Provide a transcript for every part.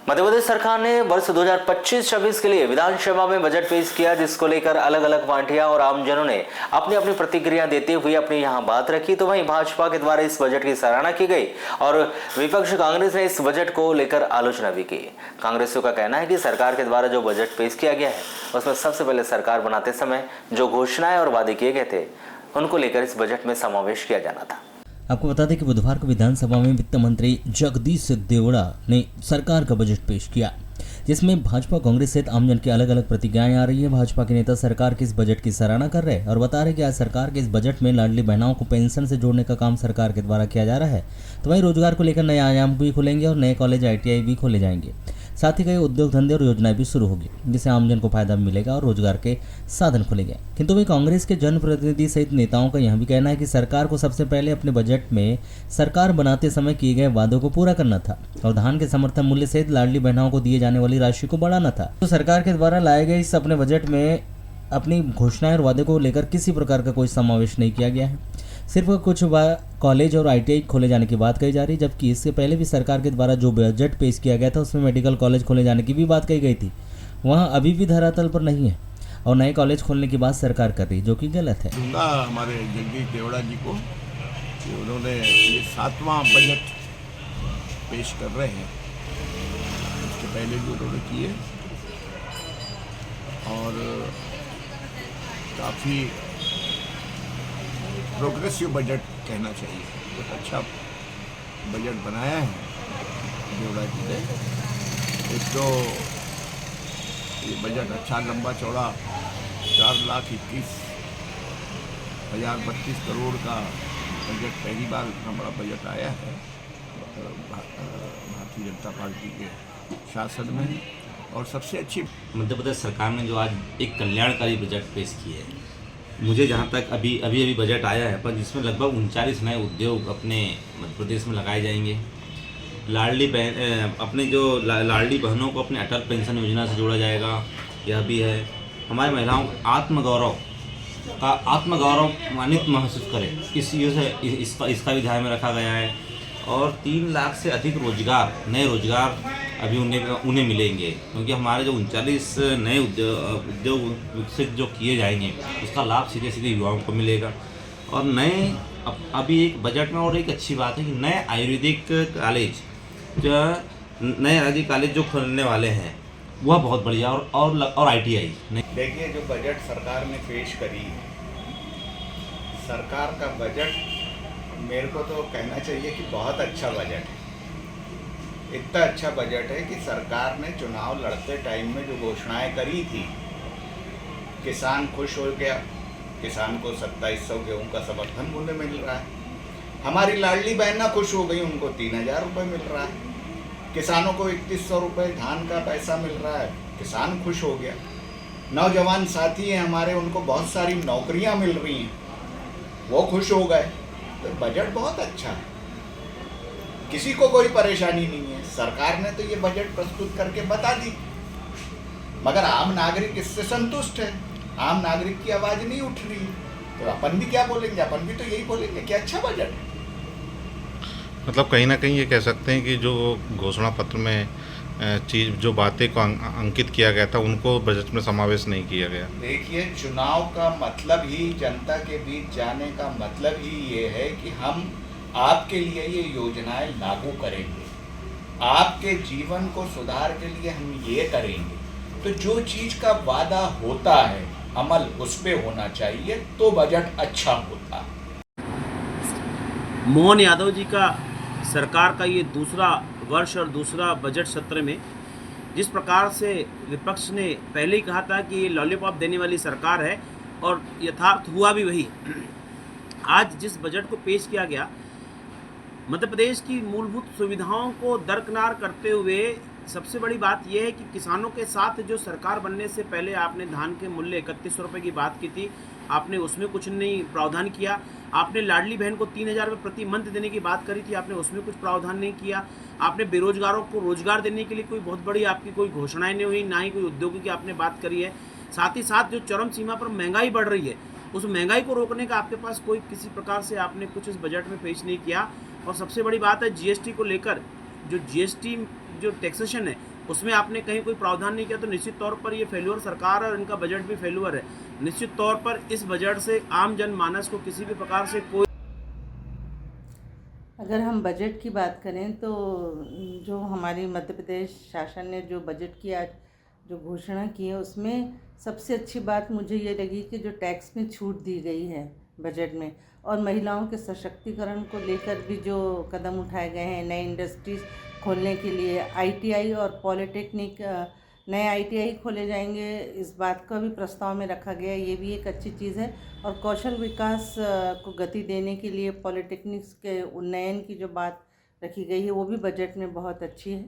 मध्य प्रदेश सरकार ने वर्ष 2025-26 के लिए विधानसभा में बजट पेश किया, जिसको लेकर अलग अलग पार्टियां और आमजनों ने अपनी अपनी प्रतिक्रिया देते हुए अपनी यहां बात रखी। तो वहीं भाजपा के द्वारा इस बजट की सराहना की गई और विपक्ष कांग्रेस ने इस बजट को लेकर आलोचना भी की। कांग्रेसियों का कहना है कि सरकार के द्वारा जो बजट पेश किया गया है उसमें सबसे पहले सरकार बनाते समय जो घोषणाएं और वादे किए गए थे उनको लेकर इस बजट में समावेश किया जाना था। आपको बता दें कि बुधवार को विधानसभा में वित्त मंत्री जगदीश देवड़ा ने सरकार का बजट पेश किया, जिसमें भाजपा कांग्रेस सहित आमजन की अलग अलग प्रतिक्रियाएं आ रही है। भाजपा के नेता सरकार के इस बजट की सराहना कर रहे हैं और बता रहे कि आज सरकार के इस बजट में लाडली बहनाओं को पेंशन से जोड़ने का काम सरकार के द्वारा किया जा रहा है। तो वहीं रोजगार को लेकर नए आयाम भी खुलेंगे और नए कॉलेज ITI भी खोले जाएंगे। साथ ही कई उद्योग धंधे और योजनाएं भी शुरू होगी, जिससे आमजन को फायदा मिलेगा और रोजगार के साधन खुलेंगे। किंतु वहीं कांग्रेस के जनप्रतिनिधि सहित नेताओं का यह भी कहना है कि सरकार को सबसे पहले अपने बजट में सरकार बनाते समय किए गए वादों को पूरा करना था और धान के समर्थन मूल्य सहित लाडली बहनाओं को दिए जाने वाली राशि को बढ़ाना था। तो सरकार के द्वारा लाए गए इस अपने बजट में अपनी घोषणाएं और वादे को लेकर किसी प्रकार का कोई समावेश नहीं किया गया है। सिर्फ कुछ कॉलेज और ITI खोले जाने की बात कही जा रही, जबकि इससे पहले भी सरकार के द्वारा जो बजट पेश किया गया था उसमें मेडिकल कॉलेज खोले जाने की भी बात कही गई थी। वहाँ अभी भी धरातल पर नहीं है और नए कॉलेज खोलने की बात सरकार कर रही, जो कि गलत है। दूंगा हमारे जगदीश देवड़ा जी को कि उन्होंने ये 7वां बजट पेश कर रहे हैं। इसके पहले भी उन्होंने किए और काफ़ी प्रोग्रेसिव बजट कहना चाहिए। बहुत अच्छा बजट बनाया है देवड़ा जी ने। एक तो ये बजट अच्छा लंबा चौड़ा 4,21,032 करोड़ का बजट पहली बार इतना बड़ा बजट आया है भारतीय जनता पार्टी के शासन में। और सबसे अच्छी मध्य प्रदेश सरकार ने जो आज एक कल्याणकारी बजट पेश किया है, मुझे जहाँ तक अभी बजट आया है पर जिसमें लगभग 39 नए उद्योग अपने मध्य प्रदेश में लगाए जाएंगे। लाडली बहनों को अपने अटल पेंशन योजना से जोड़ा जाएगा, यह भी है। हमारी महिलाओं को आत्मगौरवान्वित महसूस करें, इसका भी ध्यान में रखा गया है। और 3 लाख से अधिक नए रोजगार अभी उन्हें मिलेंगे, क्योंकि हमारे जो 39 नए उद्योग विकसित जो किए जाएंगे उसका लाभ सीधे सीधे युवाओं को मिलेगा। और अभी एक बजट में और एक अच्छी बात है कि नए आयुर्वेदिक कॉलेज जो खोलने वाले हैं वह बहुत बढ़िया और ITI। देखिए, जो बजट सरकार ने पेश करी, सरकार का बजट मेरे को तो कहना चाहिए कि बहुत अच्छा बजट है। इतना अच्छा बजट है कि सरकार ने चुनाव लड़ते टाइम में जो घोषणाएं करी थी, किसान खुश हो गया। किसान को 2700 गेहूँ का समर्थन मूल्य मिल रहा है। हमारी लाडली बहना खुश हो गई, उनको 3000 रुपये मिल रहा है। किसानों को 3100 रुपये धान का पैसा मिल रहा है, किसान खुश हो गया। नौजवान साथी हैं हमारे, उनको बहुत सारी नौकरियां मिल रही हैं, वो खुश हो गए। तो बजट बहुत अच्छा है, किसी को कोई परेशानी नहीं है। सरकार ने तो ये बजट प्रस्तुत करके बता दी, मगर आम नागरिक इससे संतुष्ट है। आम नागरिक की आवाज़ नहीं उठ रही। तो अपन भी क्या बोलेंगे? अपन भी तो यही बोलेंगे कि अच्छा बजट है। मतलब कहीं ना कहीं ये कह सकते हैं कि जो घोषणा पत्र में जो बातें को अंकित किया गया था उनको बजट में समावेश नहीं किया गया। देखिए, चुनाव का मतलब ही, जनता के बीच जाने का मतलब ही ये है कि हम आपके लिए ये योजनाएं लागू करेंगे, आपके जीवन को सुधार के लिए हम ये करेंगे। तो जो चीज़ का वादा होता है अमल उस पे होना चाहिए, तो बजट अच्छा होता है। मोहन यादव जी का सरकार का ये दूसरा वर्ष और दूसरा बजट सत्र में जिस प्रकार से विपक्ष ने पहले ही कहा था कि ये लॉलीपॉप देने वाली सरकार है और यथार्थ हुआ भी वही। आज जिस बजट को पेश किया गया, मध्य प्रदेश की मूलभूत सुविधाओं को दरकिनार करते हुए सबसे बड़ी बात यह है कि किसानों के साथ जो सरकार बनने से पहले आपने धान के मूल्य 3100 रुपये की बात की थी, आपने उसमें कुछ नहीं प्रावधान किया। आपने लाडली बहन को 3000 रुपये प्रति मंथ देने की बात करी थी, आपने उसमें कुछ प्रावधान नहीं किया। आपने बेरोजगारों को रोजगार देने के लिए कोई बहुत बड़ी आपकी कोई घोषणाएं नहीं हुई, ना ही कोई उद्योगों की आपने बात करी है। साथ ही साथ जो चरम सीमा पर महंगाई बढ़ रही है, उस महंगाई को रोकने का आपके पास कोई किसी प्रकार से आपने कुछ इस बजट में पेश नहीं किया। और सबसे बड़ी बात है GST को लेकर, जो GST जो टैक्सेशन है उसमें आपने कहीं कोई प्रावधान नहीं किया, तो निश्चित तौर पर ये फेल्यूर सरकार और इनका बजट भी फेल्यूर है। निश्चित तौर पर इस बजट से आम जनमानस को किसी भी प्रकार से कोई अगर हम बजट की बात करें तो जो हमारी मध्य प्रदेश शासन ने जो बजट की आज जो घोषणा की है, उसमें सबसे अच्छी बात मुझे ये लगी कि जो टैक्स में छूट दी गई है बजट में, और महिलाओं के सशक्तिकरण को लेकर भी जो कदम उठाए गए हैं, नए इंडस्ट्रीज़ खोलने के लिए आईटीआई और पॉलिटेक्निक, नए आईटीआई खोले जाएंगे, इस बात का भी प्रस्ताव में रखा गया है। ये भी एक अच्छी चीज़ है। और कौशल विकास को गति देने के लिए पॉलिटेक्निक्स के उन्नयन की जो बात रखी गई है, वो भी बजट में बहुत अच्छी है।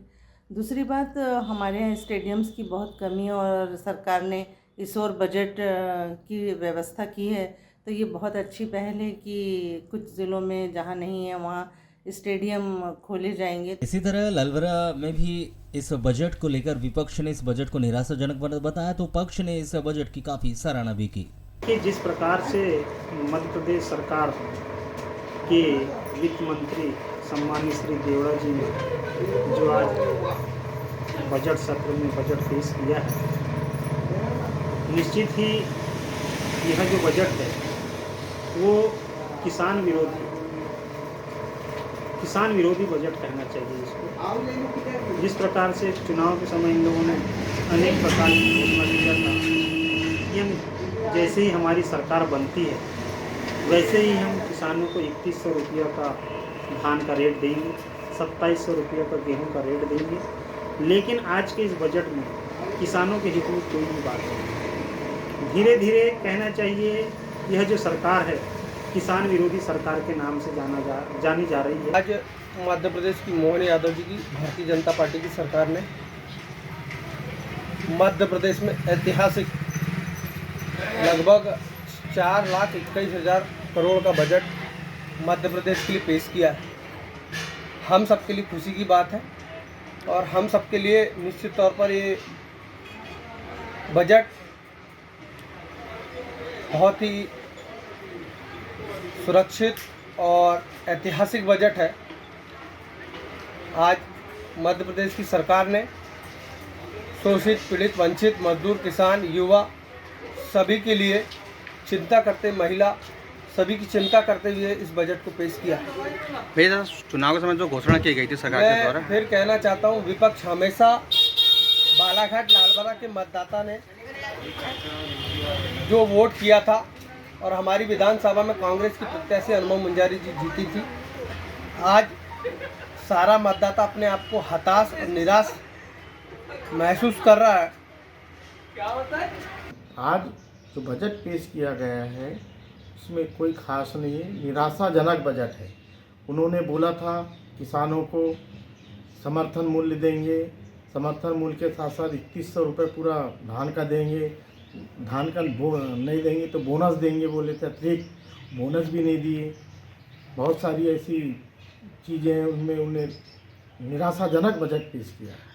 दूसरी बात, हमारे यहाँ स्टेडियम्स की बहुत कमी है और सरकार ने इस ओर बजट की व्यवस्था की है, तो ये बहुत अच्छी पहल है कि कुछ ज़िलों में जहाँ नहीं है वहाँ स्टेडियम खोले जाएंगे। इसी तरह ललवरा में भी इस बजट को लेकर विपक्ष ने इस बजट को निराशाजनक बताया, तो पक्ष ने इस बजट की काफ़ी सराहना भी की। कि जिस प्रकार से मध्य प्रदेश सरकार के वित्त मंत्री सम्मानित श्री देवड़ा जी ने जो आज बजट सत्र में बजट पेश किया है, निश्चित ही यह जो बजट है वो किसान विरोधी बजट कहना चाहिए इसको। जिस प्रकार से चुनाव के समय इन लोगों ने अनेक प्रकार की घोषणा किया था कि हम जैसे ही हमारी सरकार बनती है वैसे ही हम किसानों को 3100 रुपया का धान का रेट देंगे, 2700 रुपये का गेहूं का रेट देंगे। लेकिन आज के इस बजट में किसानों के हित में कोई भी बात नहीं। धीरे धीरे कहना चाहिए यह जो सरकार है किसान विरोधी सरकार के नाम से जानी जा रही है। आज मध्य प्रदेश की मोहन यादव जी की भारतीय जनता पार्टी की सरकार ने मध्य प्रदेश में ऐतिहासिक लगभग 4,21,000 करोड़ का बजट मध्य प्रदेश के लिए पेश किया है। हम सबके लिए खुशी की बात है और हम सबके लिए निश्चित तौर पर ये बजट बहुत ही सुरक्षित और ऐतिहासिक बजट है। आज मध्य प्रदेश की सरकार ने शोषित, पीड़ित, वंचित, मजदूर, किसान, युवा सभी के लिए चिंता करते, महिला सभी की चिंता करते हुए इस बजट को पेश किया। भैया चुनाव के समय जो घोषणा की गई थी सरकार के द्वारा, मैं फिर कहना चाहता हूँ, विपक्ष हमेशा बालाघाट लालबरा के मतदाता ने जो वोट किया था और हमारी विधानसभा में कांग्रेस की प्रत्याशी अनुभव मुंजारी जी जीती थी, आज सारा मतदाता अपने आप को हताश और निराश महसूस कर रहा है। आज जो बजट पेश किया गया है उसमें कोई खास नहीं है, निराशाजनक बजट है। उन्होंने बोला था किसानों को समर्थन मूल्य देंगे, समर्थन मूल्य के साथ साथ 3100 रुपये पूरा धान का देंगे, धान का नहीं देंगे तो बोनस देंगे बोले थे, अतिरिक्त बोनस भी नहीं दिए। बहुत सारी ऐसी चीज़ें हैं, उनमें उन्हें निराशाजनक बजट पेश किया है।